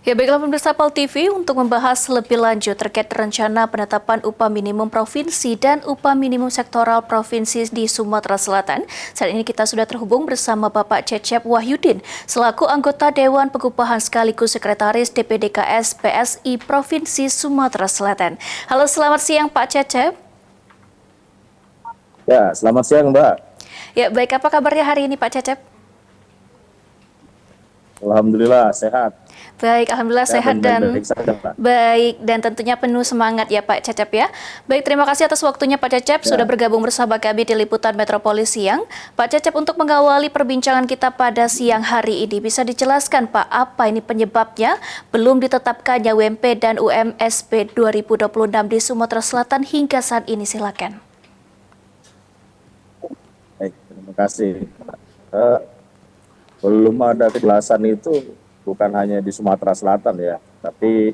Ya, baiklah pemirsa PAL TV untuk membahas lebih lanjut terkait rencana penetapan upah minimum provinsi dan upah minimum sektoral provinsi di Sumatera Selatan. Saat ini kita sudah terhubung bersama Bapak Cecep Wahyudin, selaku anggota Dewan Pengupahan sekaligus Sekretaris DPDKS PSI Provinsi Sumatera Selatan. Halo, selamat siang Pak Cecep. Ya, selamat siang Mbak. Ya, baik, apa kabarnya hari ini Pak Cecep? Alhamdulillah sehat. Baik, alhamdulillah Sehat dan sehat dan baik-baik saja Mbak. baik dan tentunya penuh semangat ya Pak Cecep ya. Baik, terima kasih atas waktunya Pak Cecep sudah Ya, bergabung bersama kami di Liputan Metropolis Siang. Pak Cecep, untuk mengawali perbincangan kita pada siang hari ini, bisa dijelaskan Pak apa ini penyebabnya belum ditetapkannya UMP dan UMSP 2026 di Sumatera Selatan hingga saat ini, silakan. baik, terima kasih. Eh, Belum ada kejelasan itu bukan hanya di Sumatera Selatan ya, tapi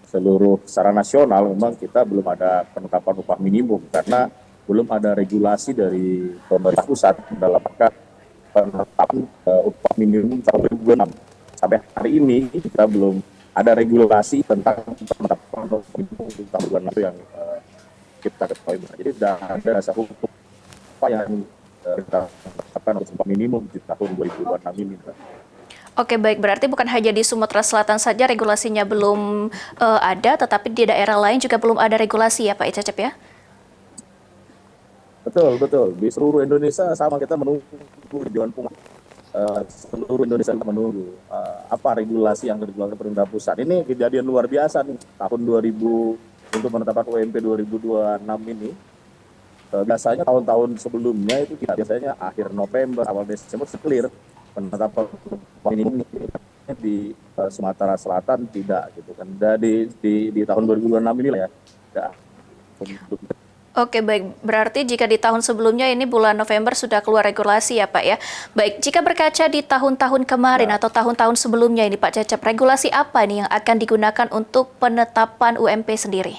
seluruh secara nasional memang kita belum ada penetapan upah minimum karena belum ada regulasi dari pemerintah pusat dalam rangka penetapan upah minimum tahun 2026. Sampai hari ini kita belum ada regulasi tentang penetapan upah minimum tahun 2026 itu yang kita ketahui. Jadi tidak ada dasar hukum apa yang kita tetapkan untuk upah minimum di tahun 2026 ini. Oke, baik, berarti bukan hanya di Sumatera Selatan saja regulasinya belum ada, tetapi di daerah lain juga belum ada regulasi ya Pak Cecep ya? Betul, betul. Di seluruh Indonesia sama kita menunggu di Dewan Pengupahan. Seluruh Indonesia menunggu apa regulasi yang dikeluarkan pemerintah pusat. Ini kejadian luar biasa nih tahun 2000 untuk penetapan UMP 2026 ini. Biasanya tahun-tahun sebelumnya itu kita biasanya akhir November, awal Desember clear penetapan upah minimum di Sumatera Selatan tidak gitu kan. Di tahun 2026 ini lah ya. Tidak. Oke, baik. Berarti jika di tahun sebelumnya ini bulan November sudah keluar regulasi ya Pak ya. Baik, jika berkaca di tahun-tahun kemarin Ya, atau tahun-tahun sebelumnya ini Pak Cecep, regulasi apa nih yang akan digunakan untuk penetapan UMP sendiri?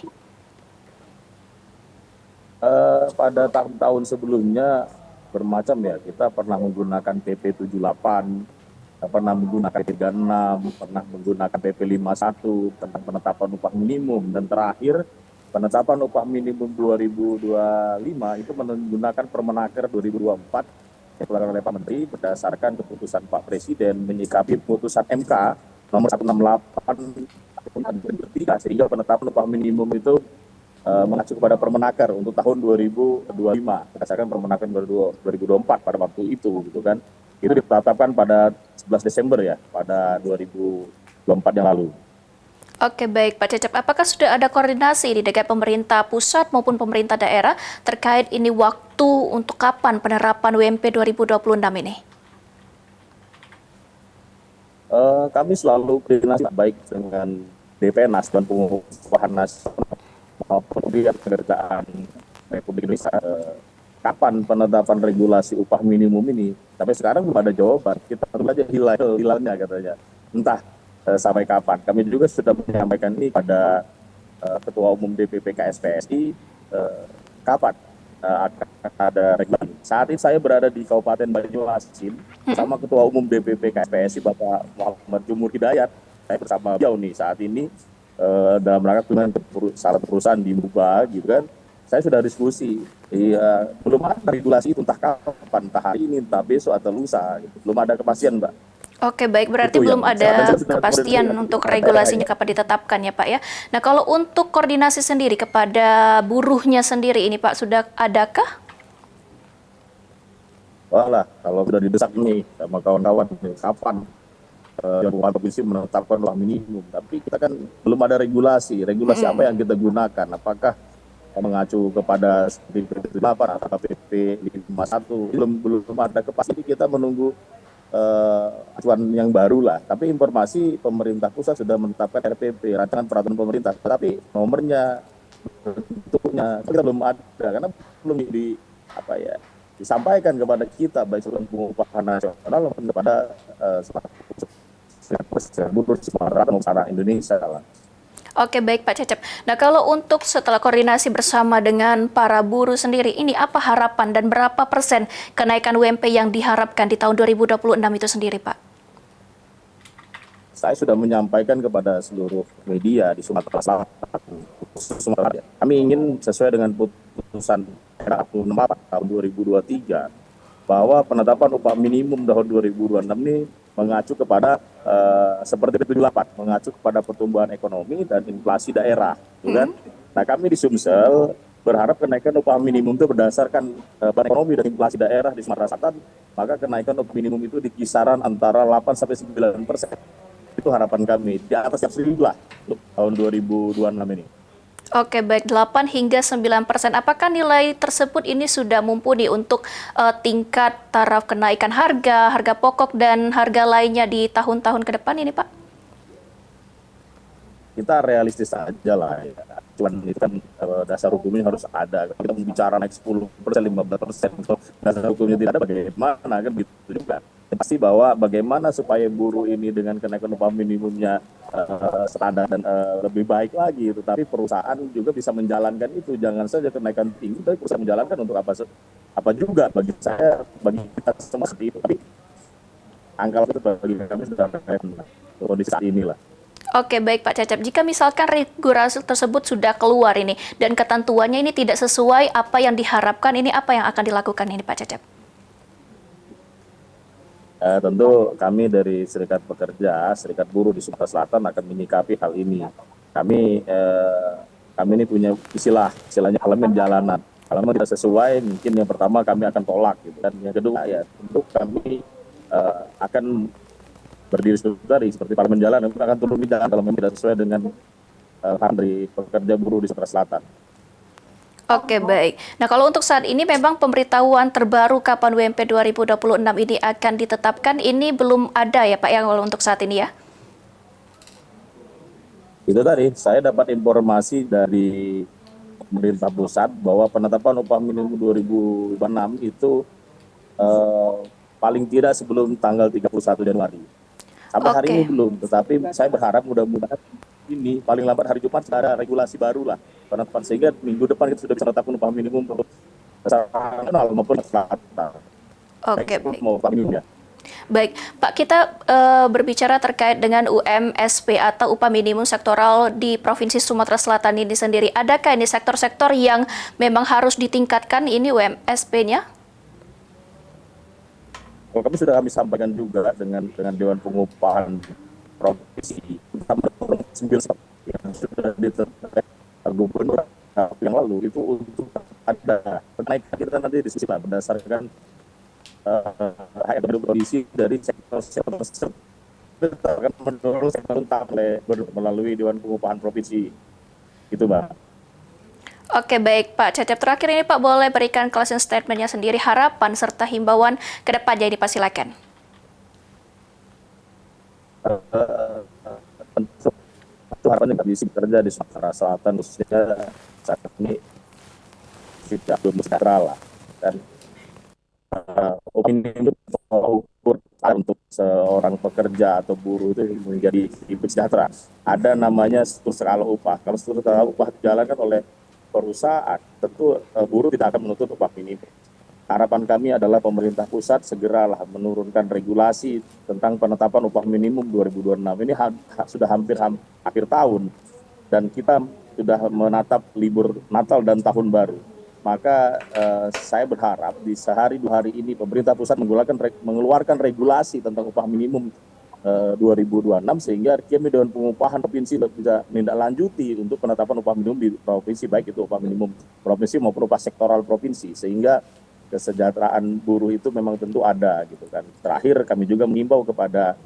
pada tahun-tahun sebelumnya bermacam ya, kita pernah menggunakan PP 78, pernah menggunakan 36, pernah menggunakan PP 51 tentang penetapan upah minimum, dan terakhir penetapan upah minimum 2025 itu menggunakan Permenaker 2024 yang dikeluarkan oleh Pak Menteri berdasarkan keputusan Pak Presiden menyikapi putusan MK nomor 168 tahun 2003, sehingga penetapan upah minimum itu mengacu kepada Permenaker untuk tahun 2025 berdasarkan Permenaker 2024 pada waktu itu gitu kan. Itu ditetapkan pada 11 Desember ya, pada 2024 yang lalu. Oke, baik Pak Cecep, apakah sudah ada koordinasi di dekat pemerintah pusat maupun pemerintah daerah terkait ini waktu untuk kapan penerapan UMP 2026 ini? Kami selalu koordinasi baik dengan DPNAS dan Pengupahan Nasional maupun Kementerian Republik Indonesia kapan penetapan regulasi upah minimum ini. Tapi sekarang belum ada jawaban. Kita tunggu aja hilalnya katanya. Entah sampai kapan. Kami juga sudah menyampaikan ini pada Ketua Umum DPP KSPSI kapan akan ada regulasi. Saat ini saya berada di Kabupaten Banyuasin bersama Ketua Umum DPP KSPSI Bapak Muhammad Jumur Hidayat. Saya bersama beliau nih saat ini dalam rangka dengan salah perusahaan di Muba gitu kan. Saya sudah diskusi, belum ada regulasi itu entah kapan, entah hari ini, entah besok atau lusa, gitu. Belum ada kepastian Mbak. Oke, baik. Berarti Itu yang belum dan ada saya sudah koordinasi kepastian dengan untuk daerah regulasinya ya. kapan ditetapkan ya, Pak ya. Nah, kalau untuk koordinasi sendiri kepada buruhnya sendiri ini, Pak, sudah adakah? Walah, kalau sudah didesak nih sama kawan-kawan, kapan Dewan Pengupahan Provinsi menetapkan upah minimum. Tapi kita kan belum ada regulasi. Regulasi apa yang kita gunakan? Apakah mengacu kepada seperti PP 8 atau PP 51? Belum ada kepastian. Kita menunggu acuan yang baru lah. Tapi informasi pemerintah pusat sudah menetapkan RPP, rancangan peraturan pemerintah. Tapi nomornya, bentuknya kita belum ada karena belum apa ya disampaikan kepada kita baik seluruh pengupahan nasional maupun kepada buruh Sumatera maupun secara Indonesia lah. Oke, baik Pak Cecep. Nah, kalau untuk setelah koordinasi bersama dengan para buruh sendiri, ini apa harapan dan berapa persen kenaikan UMP yang diharapkan di tahun 2026 itu sendiri, Pak? saya sudah menyampaikan kepada seluruh media di Sumatera Selatan, khusus Sumatera. Kami ingin sesuai dengan putusan RA 64 tahun 2023 bahwa penetapan upah minimum tahun 2026 ini mengacu kepada seperti 78, mengacu kepada pertumbuhan ekonomi dan inflasi daerah, gitu kan? Nah, kami di Sumsel berharap kenaikan upah minimum itu berdasarkan ekonomi dan inflasi daerah di Sumatera Selatan, maka kenaikan upah minimum itu di kisaran antara 8-9%. Itu harapan kami, di atas yang lah untuk tahun 2026 ini. Oke, baik 8 hingga 9%. Apakah nilai tersebut ini sudah mumpuni untuk tingkat taraf kenaikan harga, harga pokok, dan harga lainnya di tahun-tahun ke depan ini, Pak? Kita realistis aja lah ya. Cuman itu kan dasar hukumnya harus ada. Kita bicara naik 10%, 15%, kalau dasar hukumnya tidak ada bagaimana kan gitu juga. Yang pasti bahwa bagaimana supaya buruh ini dengan kenaikan upah minimumnya standar dan lebih baik lagi. Tetapi perusahaan juga bisa menjalankan itu. Jangan saja kenaikan tinggi, tapi perusahaan menjalankan untuk apa juga bagi saya, bagi kita semua seperti itu. Tapi angka itu bagi kami sudah keren kondisi saat inilah. Oke, baik Pak Cecep. Jika misalkan regulasi tersebut sudah keluar ini dan ketentuannya ini tidak sesuai apa yang diharapkan, ini apa yang akan dilakukan ini Pak Cecep? Tentu kami dari Serikat Pekerja, Serikat Buruh di Sumatera Selatan akan menyikapi hal ini. Kami ini punya istilahnya elemen jalanan. Kalau memang tidak sesuai, mungkin yang pertama kami akan tolak, gitu. Dan yang kedua ya tentu kami akan berdiri seperti parlemen jalan, kami akan turun di jalan kalau memang tidak sesuai dengan hak dari pekerja buruh di Sumatera Selatan. Oke, baik. Nah, kalau untuk saat ini memang pemberitahuan terbaru kapan UMP 2026 ini akan ditetapkan, ini belum ada ya Pak, yang kalau untuk saat ini ya? Itu tadi, saya dapat informasi dari pemerintah pusat bahwa penetapan upah minimum 2026 itu paling tidak sebelum tanggal 31 Januari. Sampai hari ini Oke. belum, tetapi saya berharap mudah-mudahan ini paling lambat hari Jumat sudah ada regulasi baru lah penetapan, sehingga minggu depan kita sudah bisa menetapkan upah minimum untuk nasional maupun selatan. Oke, baik. Mau upah minimum ya. Baik, Pak, kita berbicara terkait dengan UMSP atau upah minimum sektoral di Provinsi Sumatera Selatan ini sendiri. Adakah ini sektor-sektor yang memang harus ditingkatkan ini UMSP-nya? Kalau kami sudah sampaikan juga dengan Dewan Pengupahan Provinsi, sama 9 yang sudah ditetapkan Gubernur yang lalu itu untuk ada kenaikan, kita nanti diskusi lah berdasarkan kondisi dari sektor akan mendorong sektor melalui Dewan Pengupahan Provinsi. Itu, Mbak. Oke, baik Pak Cecep. Terakhir ini Pak boleh berikan closing statement-nya sendiri, harapan serta himbauan ke depannya, Pak, silakan. Itu harapannya kami bekerja di Sumatera Selatan khususnya saat ini tidak belum sejahtera lah, dan opini ukur untuk seorang pekerja atau buruh itu menjadi hidup sejahtera. Ada namanya struktur skala upah. Kalau struktur skala upah dijalankan oleh perusahaan, tentu buruh tidak akan menuntut upah minimum. Harapan kami adalah pemerintah pusat segeralah menurunkan regulasi tentang penetapan upah minimum 2026. Ini sudah hampir akhir tahun dan kita sudah menatap libur Natal dan Tahun Baru. Maka saya berharap di sehari 2 hari ini pemerintah pusat mengeluarkan regulasi tentang upah minimum 2026 sehingga kami Dewan Pengupahan Provinsi bisa menindaklanjuti untuk penetapan upah minimum di provinsi, baik itu upah minimum provinsi maupun upah sektoral provinsi, sehingga kesejahteraan buruh itu memang tentu ada gitu kan. Terakhir kami juga mengimbau kepada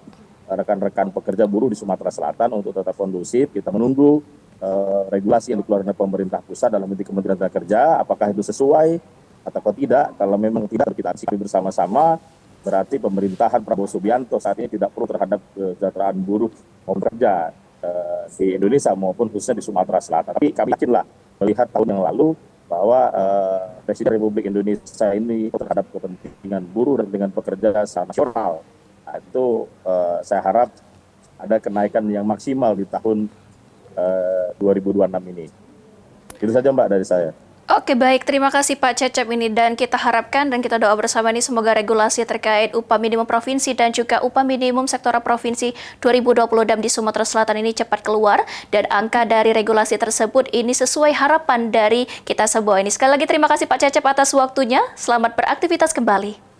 rekan-rekan pekerja buruh di Sumatera Selatan untuk tetap kondusif. Kita menunggu regulasi yang dikeluarkan oleh pemerintah pusat dalam bentuk Kementerian Tenaga Kerja, apakah itu sesuai atau tidak. Kalau memang tidak, kita aksi bersama-sama, berarti pemerintahan Prabowo Subianto saat ini tidak perlu terhadap kesejahteraan buruh maupun pekerja di Indonesia maupun khususnya di Sumatera Selatan. Tapi kami yakinlah melihat tahun yang lalu bahwa Presiden Republik Indonesia ini terhadap kepentingan buruh dan dengan pekerja secara nasional. Nah, itu saya harap ada kenaikan yang maksimal di tahun 2026 ini. Itu saja Mbak dari saya. Oke, baik. Terima kasih Pak Cecep ini, dan kita harapkan dan kita doa bersama ini semoga regulasi terkait upah minimum provinsi dan juga upah minimum sektoral provinsi 2026 di Sumatera Selatan ini cepat keluar dan angka dari regulasi tersebut ini sesuai harapan dari kita semua ini. Sekali lagi terima kasih Pak Cecep atas waktunya. Selamat beraktivitas kembali.